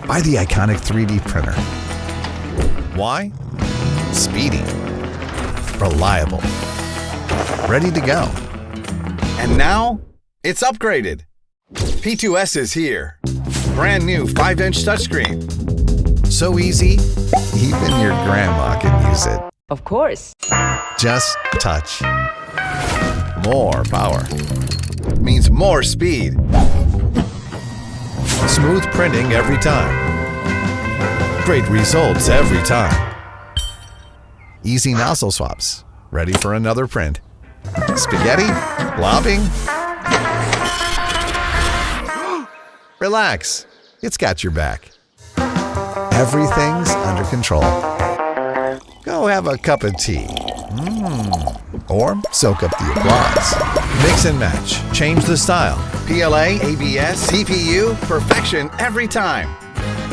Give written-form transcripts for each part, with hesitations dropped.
Buy the iconic 3D printer. Why? Speedy, reliable, ready to go. And now, it's upgraded. P2S is here. Brand new 5-inch touchscreen. So easy, even your grandma can use it. Of course. Just touch. More power. Means more speed. Smooth printing every time. Great results every time. Easy nozzle swaps. Ready for another print. Spaghetti? Lobbing? Relax. It's got your back. Everything's under control. Go have a cup of tea. Or soak up the applause. Mix and match. Change the style. PLA, ABS, CPU, perfection every time.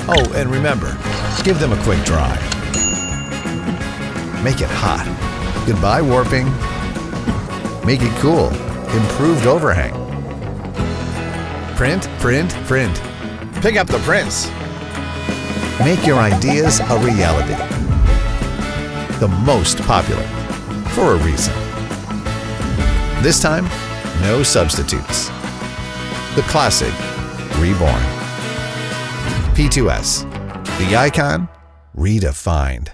Oh, and remember, give them a quick dry. Make it hot. Goodbye warping. Make it cool. Improved overhang. Print, print, print. Pick up the prints. Make your ideas a reality. The most popular, for a reason. This time, no substitutes. The classic, reborn. P2S, the icon, redefined.